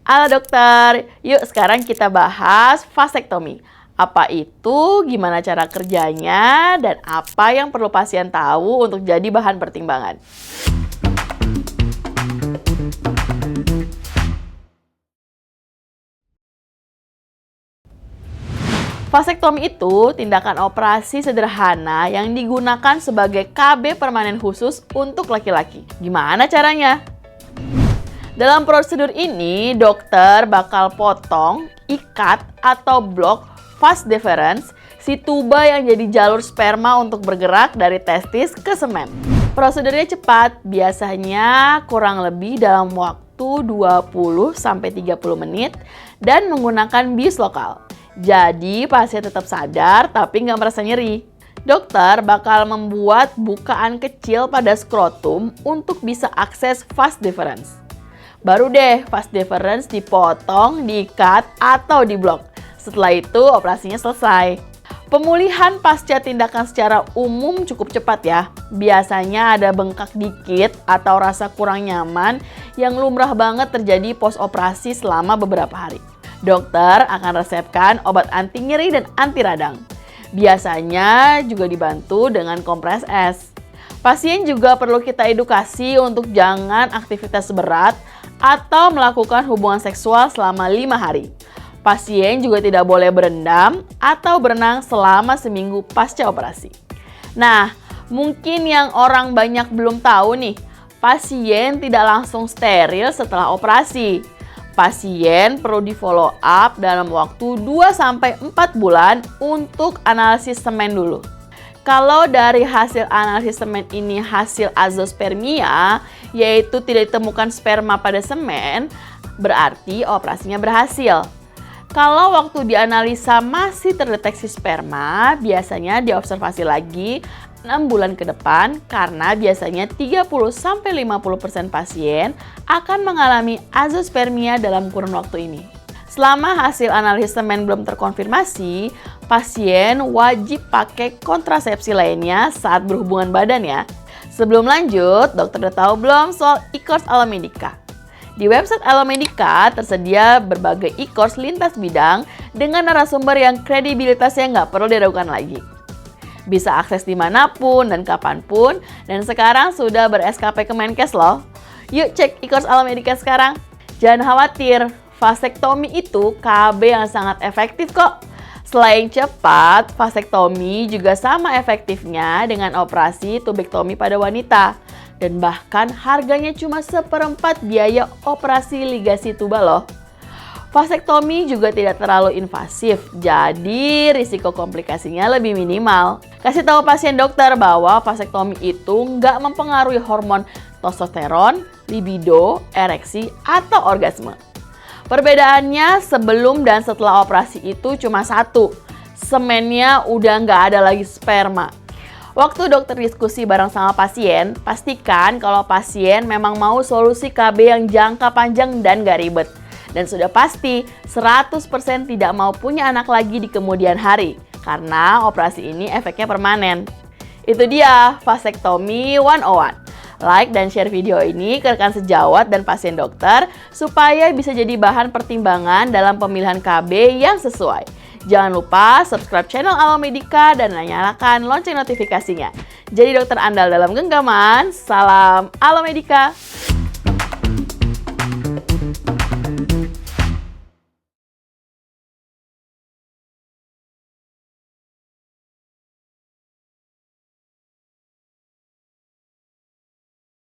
Halo dokter, yuk sekarang kita bahas vasektomi. Apa itu, gimana cara kerjanya, dan apa yang perlu pasien tahu untuk jadi bahan pertimbangan. Vasektomi itu tindakan operasi sederhana yang digunakan sebagai KB permanen khusus untuk laki-laki. Gimana caranya? Dalam prosedur ini, dokter bakal potong, ikat, atau blok vas deferens si tuba yang jadi jalur sperma untuk bergerak dari testis ke semen. Prosedurnya cepat, biasanya kurang lebih dalam waktu 20-30 menit dan menggunakan bius lokal. Jadi pasien tetap sadar tapi nggak merasa nyeri. Dokter bakal membuat bukaan kecil pada skrotum untuk bisa akses vas deferens. Baru deh vas deferens dipotong, diikat, atau diblok. Setelah itu operasinya selesai. Pemulihan pasca tindakan secara umum cukup cepat ya. Biasanya ada bengkak dikit atau rasa kurang nyaman yang lumrah banget terjadi pos operasi selama beberapa hari. Dokter akan resepkan obat anti nyeri dan anti radang. Biasanya juga dibantu dengan kompres es. Pasien juga perlu kita edukasi untuk jangan aktivitas berat atau melakukan hubungan seksual selama 5 hari. Pasien juga tidak boleh berendam atau berenang selama seminggu pasca operasi. Nah, mungkin yang orang banyak belum tahu nih, pasien tidak langsung steril setelah operasi. Pasien perlu di follow up dalam waktu 2-4 bulan untuk analisis semen dulu. Kalau dari hasil analisis semen ini hasil azospermia, yaitu tidak ditemukan sperma pada semen, berarti operasinya berhasil. Kalau waktu dianalisa masih terdeteksi sperma, biasanya diobservasi lagi 6 bulan ke depan karena biasanya 30-50% pasien akan mengalami azospermia dalam kurun waktu ini. Selama hasil analisis semen belum terkonfirmasi, pasien wajib pakai kontrasepsi lainnya saat berhubungan badan ya. Sebelum lanjut, dokter udah tahu belum soal e-course Alomedica? Di website Alomedica tersedia berbagai e-course lintas bidang dengan narasumber yang kredibilitasnya nggak perlu diragukan lagi. Bisa akses dimanapun dan kapanpun, dan sekarang sudah ber-SKP Kemenkes loh. Yuk cek e-course Alomedica sekarang. Jangan khawatir, vasektomi itu KB yang sangat efektif kok. Selain cepat, vasektomi juga sama efektifnya dengan operasi tubektomi pada wanita. Dan bahkan harganya cuma 1/4 biaya operasi ligasi tuba loh. Vasektomi juga tidak terlalu invasif, jadi risiko komplikasinya lebih minimal. Kasih tahu pasien dokter bahwa vasektomi itu nggak mempengaruhi hormon testosteron, libido, ereksi, atau orgasme. Perbedaannya sebelum dan setelah operasi itu cuma satu, semennya udah nggak ada lagi sperma. Waktu dokter diskusi bareng sama pasien, pastikan kalau pasien memang mau solusi KB yang jangka panjang dan gak ribet. Dan sudah pasti 100% tidak mau punya anak lagi di kemudian hari, karena operasi ini efeknya permanen. Itu dia Vasektomi 101. Like dan share video ini ke rekan sejawat dan pasien dokter supaya bisa jadi bahan pertimbangan dalam pemilihan KB yang sesuai. Jangan lupa subscribe channel Alomedica dan nyalakan lonceng notifikasinya. Jadi dokter andal dalam genggaman, salam Alomedica!